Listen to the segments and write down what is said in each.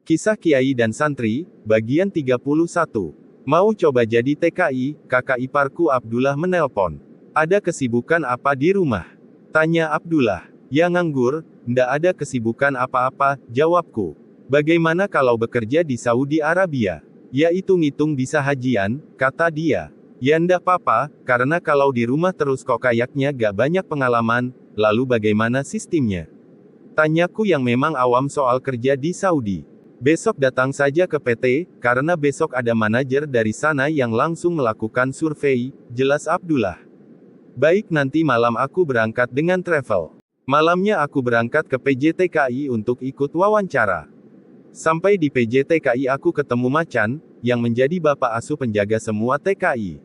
Kisah Kiai dan Santri, bagian 31. Mau coba jadi TKI, kakak iparku Abdullah menelpon. Ada kesibukan apa di rumah? Tanya Abdullah. Ya nganggur, ndak ada kesibukan apa-apa, jawabku. Bagaimana kalau bekerja di Saudi Arabia? Ya hitung-hitung bisa hajian, kata dia. Ya ndak apa-apa, karena kalau di rumah terus kok kayaknya gak banyak pengalaman, lalu bagaimana sistemnya? Tanyaku yang memang awam soal kerja di Saudi. Besok datang saja ke PT, karena besok ada manajer dari sana yang langsung melakukan survei, jelas Abdullah. Baik, nanti malam aku berangkat dengan travel. Malamnya aku berangkat ke PJTKI untuk ikut wawancara. Sampai di PJTKI aku ketemu Macan, yang menjadi bapak asuh penjaga semua TKI.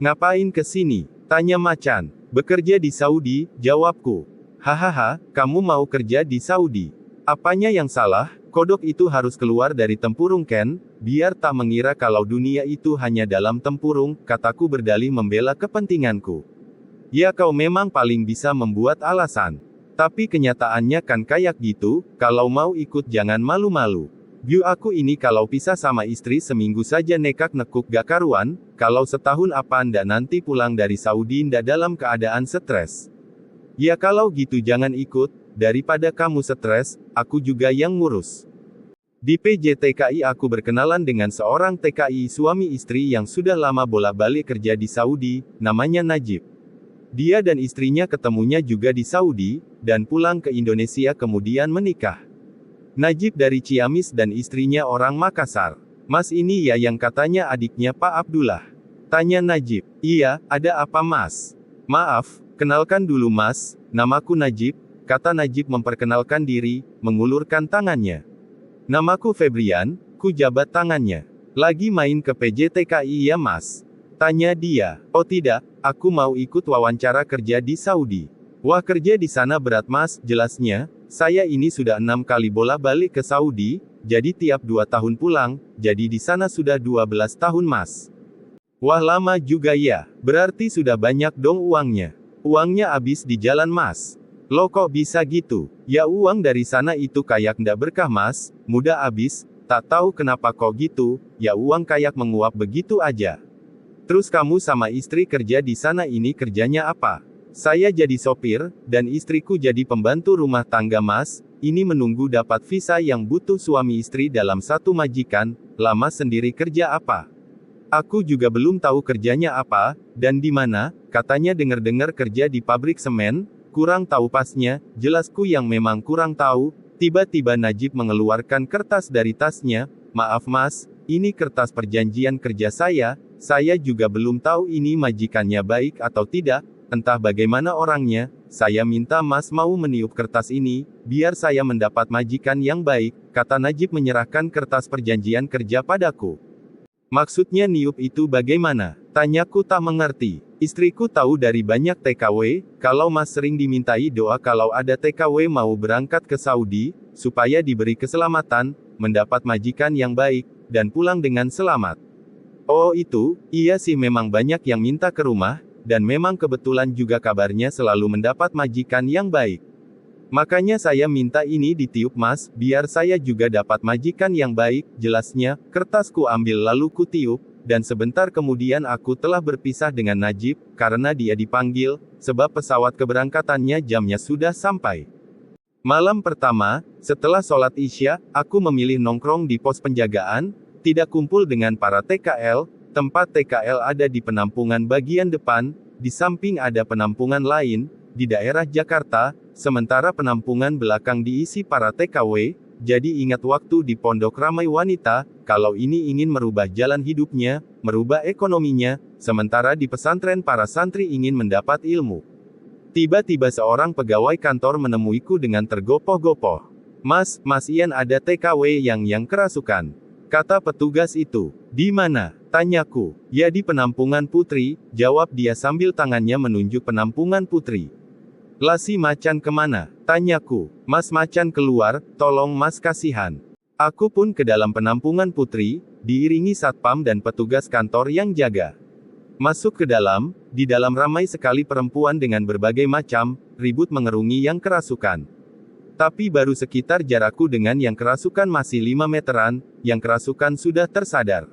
Ngapain ke sini? Tanya Macan. Bekerja di Saudi, jawabku. Hahaha, kamu mau kerja di Saudi? Apanya yang salah? Kodok itu harus keluar dari tempurung Ken, biar tak mengira kalau dunia itu hanya dalam tempurung, kataku berdalih membela kepentinganku. Ya kau memang paling bisa membuat alasan. Tapi kenyataannya kan kayak gitu, kalau mau ikut jangan malu-malu. View aku ini kalau pisah sama istri seminggu saja nekak nekuk gak karuan, kalau setahun apa ndak nanti pulang dari Saudi ndak dalam keadaan stres. Ya kalau gitu jangan ikut, daripada kamu stres, aku juga yang ngurus. Di PJTKI aku berkenalan dengan seorang TKI suami istri yang sudah lama bolak-balik kerja di Saudi, namanya Najib. Dia dan istrinya ketemunya juga di Saudi, dan pulang ke Indonesia kemudian menikah. Najib dari Ciamis dan istrinya orang Makassar. Mas ini ya yang katanya adiknya Pak Abdullah. Tanya Najib. Iya, ada apa mas? Maaf, kenalkan dulu mas, namaku Najib, kata Najib memperkenalkan diri, mengulurkan tangannya. Namaku Febrian, ku jabat tangannya. Lagi main ke PJTKI ya mas? Tanya dia. Oh tidak, aku mau ikut wawancara kerja di Saudi. Wah kerja di sana berat mas, jelasnya. Saya ini sudah 6 kali bolak-balik ke Saudi, jadi tiap 2 tahun pulang, jadi di sana sudah 12 tahun mas. Wah lama juga ya, berarti sudah banyak dong uangnya. Uangnya habis di jalan mas. Loh kok bisa gitu? Ya uang dari sana itu kayak ndak berkah mas, mudah habis, tak tahu kenapa kok gitu, ya uang kayak menguap begitu aja. Terus kamu sama istri kerja di sana ini kerjanya apa? Saya jadi sopir, dan istriku jadi pembantu rumah tangga mas, ini menunggu dapat visa yang butuh suami istri dalam satu majikan, lama sendiri kerja apa? Aku juga belum tahu kerjanya apa, dan di mana, katanya dengar-dengar kerja di pabrik semen, kurang tahu pasnya, jelasku yang memang kurang tahu, tiba-tiba Najib mengeluarkan kertas dari tasnya, maaf mas, ini kertas perjanjian kerja saya juga belum tahu ini majikannya baik atau tidak, entah bagaimana orangnya, saya minta mas mau meniup kertas ini, biar saya mendapat majikan yang baik, kata Najib menyerahkan kertas perjanjian kerja padaku. Maksudnya niup itu bagaimana? Tanyaku tak mengerti. Istriku tahu dari banyak TKW, kalau mas sering dimintai doa kalau ada TKW mau berangkat ke Saudi, supaya diberi keselamatan, mendapat majikan yang baik, dan pulang dengan selamat. Oh itu, iya sih memang banyak yang minta ke rumah, dan memang kebetulan juga kabarnya selalu mendapat majikan yang baik. Makanya saya minta ini ditiup mas, biar saya juga dapat majikan yang baik, jelasnya, kertasku ambil lalu ku tiup, dan sebentar kemudian aku telah berpisah dengan Najib, karena dia dipanggil, sebab pesawat keberangkatannya jamnya sudah sampai. Malam pertama, setelah sholat Isya, aku memilih nongkrong di pos penjagaan, tidak kumpul dengan para TKL, tempat TKL ada di penampungan bagian depan, di samping ada penampungan lain, di daerah Jakarta, sementara penampungan belakang diisi para TKW, jadi ingat waktu di pondok ramai wanita, kalau ini ingin merubah jalan hidupnya, merubah ekonominya, sementara di pesantren para santri ingin mendapat ilmu. Tiba-tiba seorang pegawai kantor menemuiku dengan tergopoh-gopoh. Mas Ian ada TKW yang kerasukan. Kata petugas itu. Di mana? Tanyaku. Ya di penampungan Putri, jawab dia sambil tangannya menunjuk penampungan Putri. Lasi Macan kemana? Tanyaku. Mas Macan keluar, tolong mas kasihan. Aku pun ke dalam penampungan Putri, diiringi satpam dan petugas kantor yang jaga. Masuk ke dalam, di dalam ramai sekali perempuan dengan berbagai macam ribut mengerungi yang kerasukan. Tapi baru sekitar jarakku dengan yang kerasukan masih 5 meteran, yang kerasukan sudah tersadar.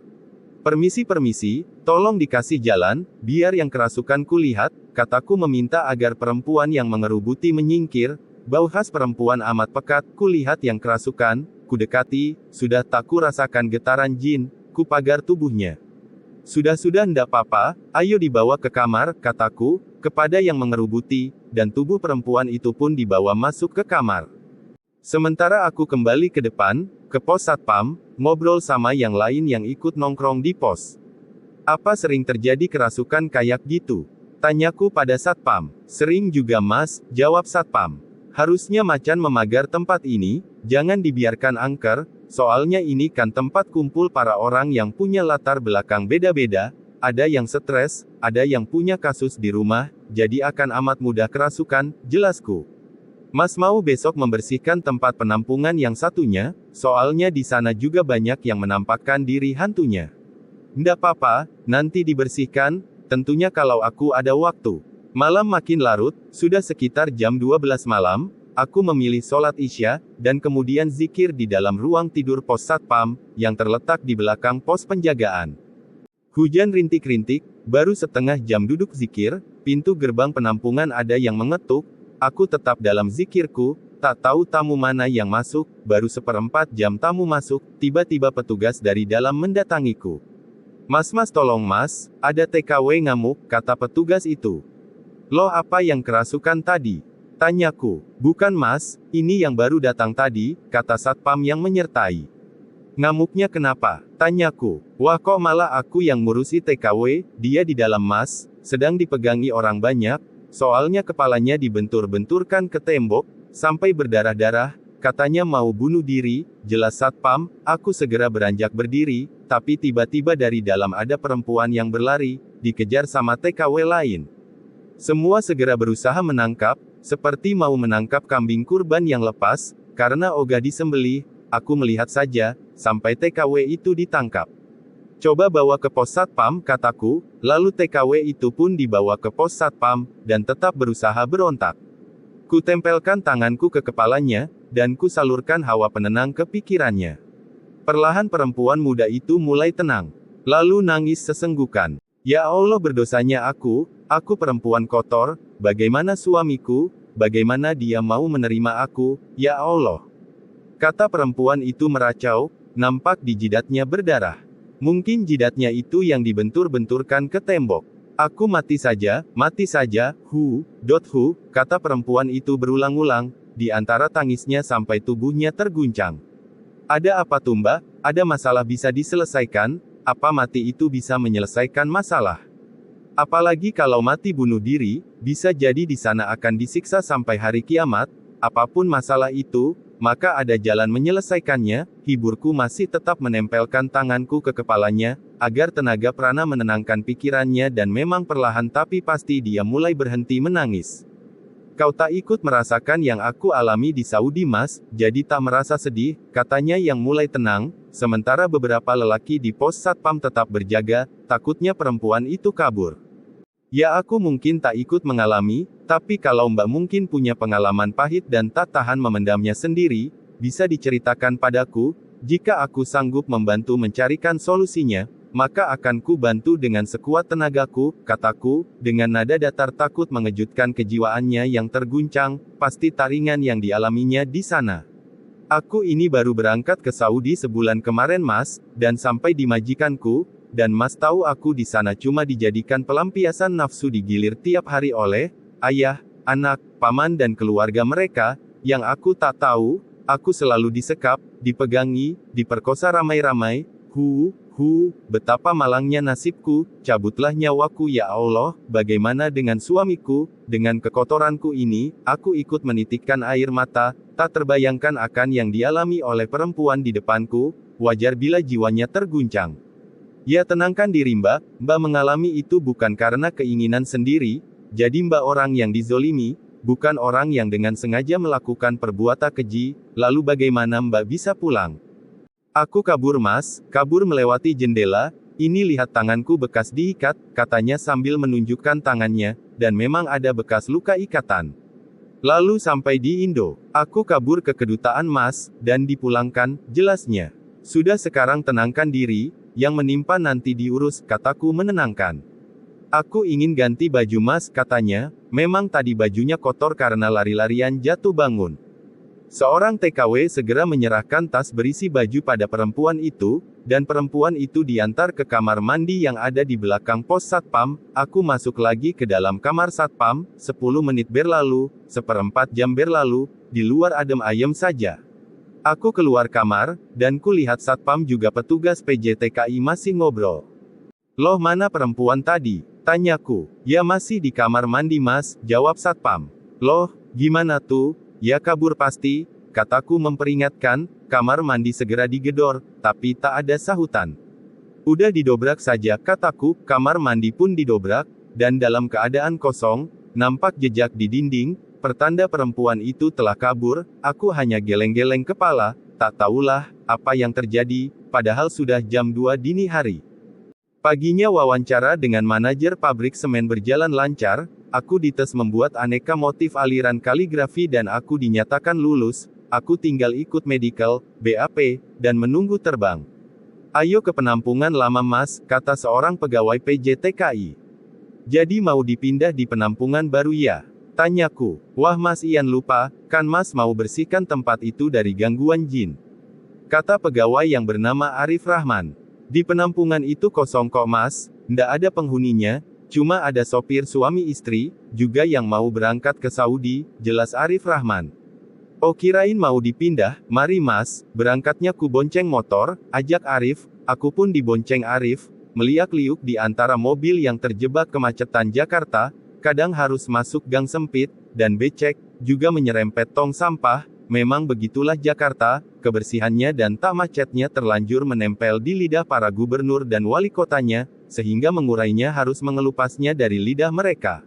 Permisi, tolong dikasih jalan, biar yang kerasukan kulihat, kataku meminta agar perempuan yang mengerubuti menyingkir, bau khas perempuan amat pekat, kulihat yang kerasukan, kudekati, sudah tak ku rasakan getaran jin, ku pagar tubuhnya. Sudah ndak apa-apa, ayo dibawa ke kamar, kataku, kepada yang mengerubuti, dan tubuh perempuan itu pun dibawa masuk ke kamar. Sementara aku kembali ke depan, ke pos satpam, ngobrol sama yang lain yang ikut nongkrong di pos. Apa sering terjadi kerasukan kayak gitu? Tanyaku pada satpam. Sering juga mas, jawab satpam. Harusnya macan memagar tempat ini, jangan dibiarkan angker, soalnya ini kan tempat kumpul para orang yang punya latar belakang beda-beda, ada yang stres, ada yang punya kasus di rumah, jadi akan amat mudah kerasukan, jelasku. Mas mau besok membersihkan tempat penampungan yang satunya, soalnya di sana juga banyak yang menampakkan diri hantunya. Ndak apa-apa, nanti dibersihkan, tentunya kalau aku ada waktu. Malam makin larut, sudah sekitar jam 12 malam, aku memilih sholat isya, dan kemudian zikir di dalam ruang tidur pos satpam, yang terletak di belakang pos penjagaan. Hujan rintik-rintik, baru setengah jam duduk zikir, pintu gerbang penampungan ada yang mengetuk, aku tetap dalam zikirku, tak tahu tamu mana yang masuk, baru seperempat jam tamu masuk, tiba-tiba petugas dari dalam mendatangiku. Mas tolong mas, ada TKW ngamuk, kata petugas itu. Loh apa yang kerasukan tadi? Tanyaku. Bukan mas, ini yang baru datang tadi, kata satpam yang menyertai. Ngamuknya kenapa? Tanyaku. Wah kok malah aku yang ngurusi TKW, dia di dalam mas, sedang dipegangi orang banyak, soalnya kepalanya dibentur-benturkan ke tembok, sampai berdarah-darah, katanya mau bunuh diri, jelas satpam, aku segera beranjak berdiri, tapi tiba-tiba dari dalam ada perempuan yang berlari, dikejar sama TKW lain. Semua segera berusaha menangkap, seperti mau menangkap kambing kurban yang lepas, karena ogah disembelih, aku melihat saja, sampai TKW itu ditangkap. Coba bawa ke pos satpam, kataku, lalu TKW itu pun dibawa ke pos satpam, dan tetap berusaha berontak. Ku tempelkan tanganku ke kepalanya, dan ku salurkan hawa penenang ke pikirannya. Perlahan perempuan muda itu mulai tenang. Lalu nangis sesenggukan. Ya Allah berdosanya aku perempuan kotor, bagaimana suamiku, bagaimana dia mau menerima aku, ya Allah. Kata perempuan itu meracau, nampak di jidatnya berdarah. Mungkin jidatnya itu yang dibentur-benturkan ke tembok. Aku mati saja, kata perempuan itu berulang-ulang, di antara tangisnya sampai tubuhnya terguncang. Ada apa Tumba? Ada masalah bisa diselesaikan? Apa mati itu bisa menyelesaikan masalah? Apalagi kalau mati bunuh diri, bisa jadi di sana akan disiksa sampai hari kiamat, apapun masalah itu, maka ada jalan menyelesaikannya, hiburku masih tetap menempelkan tanganku ke kepalanya, agar tenaga prana menenangkan pikirannya dan memang perlahan tapi pasti dia mulai berhenti menangis. Kau tak ikut merasakan yang aku alami di Saudi mas, jadi tak merasa sedih, katanya yang mulai tenang, sementara beberapa lelaki di pos satpam tetap berjaga, takutnya perempuan itu kabur. Ya aku mungkin tak ikut mengalami, tapi kalau mbak mungkin punya pengalaman pahit dan tak tahan memendamnya sendiri, bisa diceritakan padaku, jika aku sanggup membantu mencarikan solusinya, maka akan ku bantu dengan sekuat tenagaku, kataku, dengan nada datar takut mengejutkan kejiwaannya yang terguncang, pasti taringan yang dialaminya di sana. Aku ini baru berangkat ke Saudi sebulan kemarin mas, dan sampai di majikanku, dan mas tahu aku di sana cuma dijadikan pelampiasan nafsu digilir tiap hari oleh ayah, anak, paman dan keluarga mereka, yang aku tak tahu, aku selalu disekap, dipegangi, diperkosa ramai-ramai, betapa malangnya nasibku, cabutlah nyawaku ya Allah, bagaimana dengan suamiku, dengan kekotoranku ini, aku ikut menitikkan air mata, tak terbayangkan akan yang dialami oleh perempuan di depanku, wajar bila jiwanya terguncang. Ya tenangkan diri mbak mengalami itu bukan karena keinginan sendiri, jadi mbak orang yang dizolimi, bukan orang yang dengan sengaja melakukan perbuatan keji, lalu bagaimana mbak bisa pulang? Aku kabur mas, kabur melewati jendela, Ini lihat tanganku bekas diikat, katanya sambil menunjukkan tangannya, dan memang ada bekas luka ikatan. Lalu sampai di Indo, aku kabur ke kedutaan Mas, dan dipulangkan, jelasnya. Sudah sekarang tenangkan diri, yang menimpa nanti diurus, kataku menenangkan. Aku ingin ganti baju Mas, katanya, memang tadi bajunya kotor karena lari-larian jatuh bangun. Seorang TKW segera menyerahkan tas berisi baju pada perempuan itu, dan perempuan itu diantar ke kamar mandi yang ada di belakang pos Satpam. Aku masuk lagi ke dalam kamar Satpam, 10 menit berlalu, seperempat jam berlalu, di luar adem ayem saja. Aku keluar kamar, dan kulihat Satpam juga petugas PJTKI masih ngobrol. Loh mana perempuan tadi? Tanyaku. Ya masih di kamar mandi Mas, jawab Satpam. Loh, gimana tuh? Ya kabur pasti, kataku memperingatkan. Kamar mandi segera digedor, tapi tak ada sahutan. Udah didobrak saja, kataku. Kamar mandi pun didobrak, dan dalam keadaan kosong, nampak jejak di dinding, pertanda perempuan itu telah kabur. Aku hanya geleng-geleng kepala, tak tahulah apa yang terjadi, padahal sudah jam 2 dini hari. Paginya wawancara dengan manajer pabrik semen berjalan lancar. Aku dites membuat aneka motif aliran kaligrafi dan aku dinyatakan lulus. Aku tinggal ikut medical, BAP, dan menunggu terbang. Ayo ke penampungan lama Mas, kata seorang pegawai PJTKI. Jadi mau dipindah di penampungan baru ya? Tanyaku. Wah Mas Ian lupa, kan Mas mau bersihkan tempat itu dari gangguan jin. Kata pegawai yang bernama Arif Rahman. Di penampungan itu kosong kok Mas, ndak ada penghuninya. Cuma ada sopir suami istri, juga yang mau berangkat ke Saudi, jelas Arif Rahman. Oh kirain mau dipindah, mari Mas, berangkatnya ku bonceng motor, ajak Arif, aku pun dibonceng Arif, meliak-liuk di antara mobil yang terjebak kemacetan Jakarta, kadang harus masuk gang sempit, dan becek, juga menyerempet tong sampah, memang begitulah Jakarta, kebersihannya dan tak macetnya terlanjur menempel di lidah para gubernur dan wali kotanya, sehingga mengurainya harus mengelupasnya dari lidah mereka.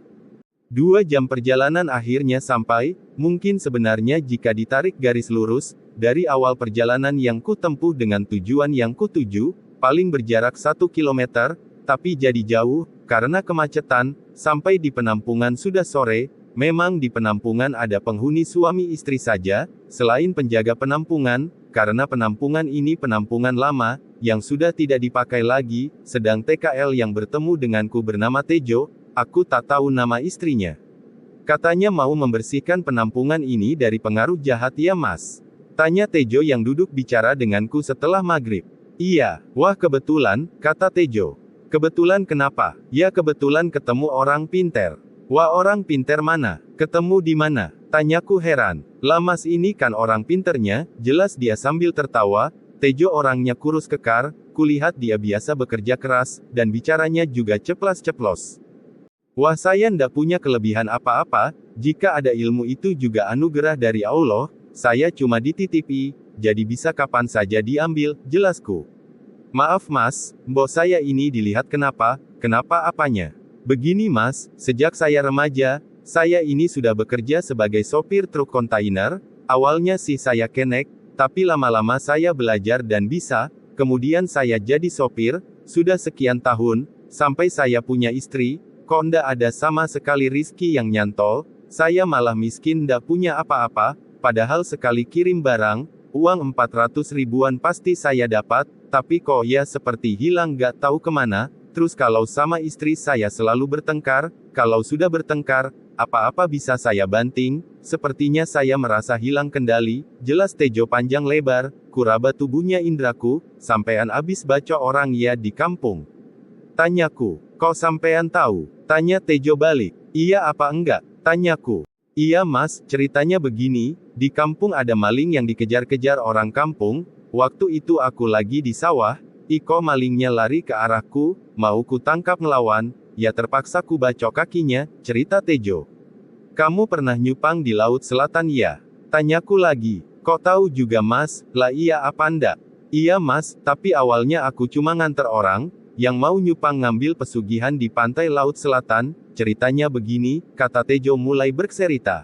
2 jam perjalanan akhirnya sampai, mungkin sebenarnya jika ditarik garis lurus, dari awal perjalanan yang ku tempuh dengan tujuan yang ku tuju, paling berjarak 1 kilometer, tapi jadi jauh, karena kemacetan, sampai di penampungan sudah sore. Memang di penampungan ada penghuni suami istri saja, selain penjaga penampungan, karena penampungan ini penampungan lama, yang sudah tidak dipakai lagi, sedang TKL yang bertemu denganku bernama Tejo, aku tak tahu nama istrinya. Katanya mau membersihkan penampungan ini dari pengaruh jahat ya Mas? Tanya Tejo yang duduk bicara denganku setelah maghrib. Iya, wah kebetulan, kata Tejo. Kebetulan kenapa? Ya kebetulan ketemu orang pinter. Wah orang pinter mana? Ketemu di mana? Tanyaku heran. Lah Mas ini kan orang pinternya, jelas dia sambil tertawa. Tejo orangnya kurus kekar, kulihat dia biasa bekerja keras, dan bicaranya juga ceplas-ceplos. Wah saya ndak punya kelebihan apa-apa, jika ada ilmu itu juga anugerah dari Allah, saya cuma dititipi, jadi bisa kapan saja diambil, jelasku. Maaf Mas, mbok saya ini dilihat kenapa apanya? Begini Mas, sejak saya remaja, saya ini sudah bekerja sebagai sopir truk kontainer, awalnya sih saya kenek, tapi lama-lama saya belajar dan bisa, kemudian saya jadi sopir, sudah sekian tahun, sampai saya punya istri, kok ndak ada sama sekali rizki yang nyantol, saya malah miskin ndak punya apa-apa, padahal sekali kirim barang, uang 400 ribuan pasti saya dapat, tapi kok ya seperti hilang gak tahu kemana. Terus kalau sama istri saya selalu bertengkar, kalau sudah bertengkar, apa-apa bisa saya banting, sepertinya saya merasa hilang kendali, jelas Tejo panjang lebar, kuraba tubuhnya indraku, sampean abis baca orang ya di kampung. Tanyaku, kok sampean tahu? Tanya Tejo balik. Iya apa enggak? Tanyaku. Iya Mas, ceritanya begini, di kampung ada maling yang dikejar-kejar orang kampung, waktu itu aku lagi di sawah, Iko malingnya lari ke arahku, mau ku tangkap ngelawan, ya terpaksa ku bacok kakinya, cerita Tejo. Kamu pernah nyupang di Laut Selatan ya? Tanyaku lagi. Kok tahu juga Mas? Lah iya apa ndak? Iya Mas, tapi awalnya aku cuma nganter orang, yang mau nyupang ngambil pesugihan di pantai Laut Selatan, ceritanya begini, kata Tejo mulai bercerita.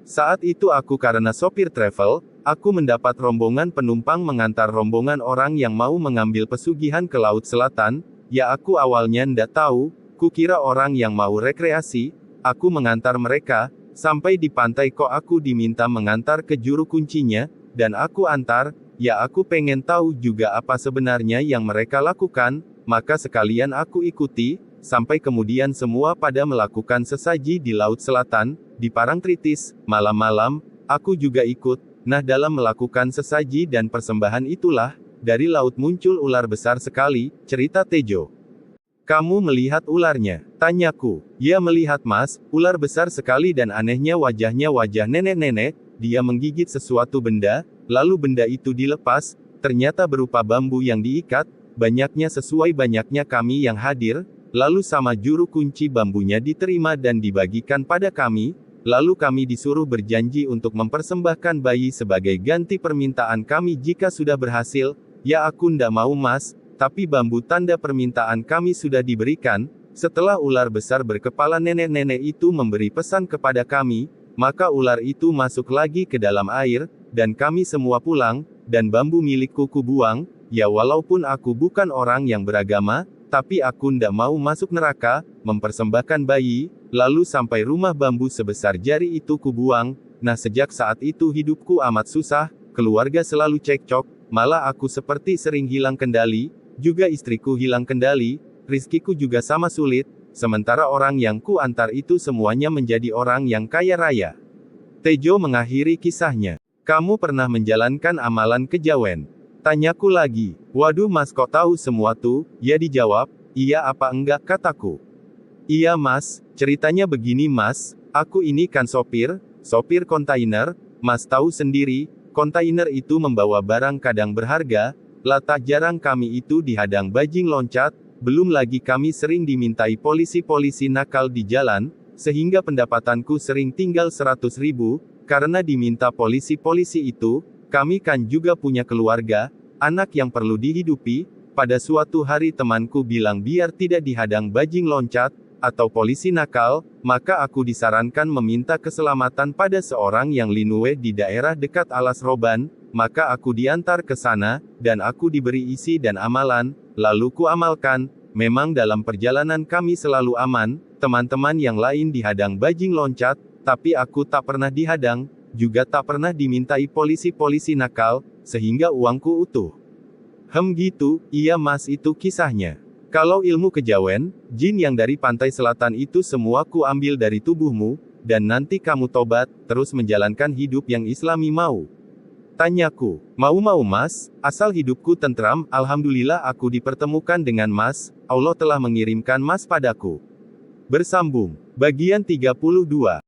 Saat itu aku karena sopir travel, aku mendapat rombongan penumpang mengantar rombongan orang yang mau mengambil pesugihan ke Laut Selatan, Ya aku awalnya ndak tahu, kukira orang yang mau rekreasi, aku mengantar mereka, sampai di pantai kok aku diminta mengantar ke juru kuncinya, dan aku antar, ya aku pengen tahu juga apa sebenarnya yang mereka lakukan, maka sekalian aku ikuti, sampai kemudian semua pada melakukan sesaji di Laut Selatan, di Parangtritis, malam-malam, aku juga ikut, nah dalam melakukan sesaji dan persembahan itulah, dari laut muncul ular besar sekali, cerita Tejo. Kamu melihat ularnya? Tanyaku. Ya melihat mas, ular besar sekali dan anehnya wajahnya wajah nenek-nenek, dia menggigit sesuatu benda, lalu benda itu dilepas, ternyata berupa bambu yang diikat, banyaknya sesuai banyaknya kami yang hadir, lalu sama juru kunci bambunya diterima dan dibagikan pada kami, lalu kami disuruh berjanji untuk mempersembahkan bayi sebagai ganti permintaan kami jika sudah berhasil. Ya aku ndak mau mas, tapi bambu tanda permintaan kami sudah diberikan. Setelah ular besar berkepala nenek-nenek itu memberi pesan kepada kami, maka ular itu masuk lagi ke dalam air, dan kami semua pulang, dan bambu milikku kubuang. Ya walaupun aku bukan orang yang beragama, tapi aku ndak mau masuk neraka, mempersembahkan bayi, lalu sampai rumah bambu sebesar jari itu kubuang. Nah sejak saat itu hidupku amat susah, keluarga selalu cekcok, malah aku seperti sering hilang kendali, juga istriku hilang kendali, rizkiku juga sama sulit, sementara orang yang ku antar itu semuanya menjadi orang yang kaya raya. Tejo mengakhiri kisahnya. Kamu pernah menjalankan amalan kejawen? Tanyaku lagi. Waduh mas kok tahu semua tuh? Ya dijawab, iya apa enggak kataku. Iya mas, ceritanya begini mas, aku ini kan sopir kontainer, mas tahu sendiri, kontainer itu membawa barang kadang berharga, lah tak jarang kami itu dihadang bajing loncat, belum lagi kami sering dimintai polisi-polisi nakal di jalan, sehingga pendapatanku sering tinggal 100.000, karena diminta polisi-polisi itu, kami kan juga punya keluarga, anak yang perlu dihidupi. Pada suatu hari temanku bilang biar tidak dihadang bajing loncat, atau polisi nakal, maka aku disarankan meminta keselamatan pada seorang yang linue di daerah dekat Alas Roban, maka aku diantar ke sana, dan aku diberi isi dan amalan, lalu ku amalkan, memang dalam perjalanan kami selalu aman, teman-teman yang lain dihadang bajing loncat, tapi aku tak pernah dihadang, juga tak pernah dimintai polisi-polisi nakal, sehingga uangku utuh. Gitu, iya mas itu kisahnya. Kalau ilmu kejawen, jin yang dari pantai selatan itu semua ku ambil dari tubuhmu, dan nanti kamu tobat, terus menjalankan hidup yang islami mau. Tanyaku, mau mas, asal hidupku tentram, alhamdulillah aku dipertemukan dengan mas, Allah telah mengirimkan mas padaku. Bersambung. Bagian 32.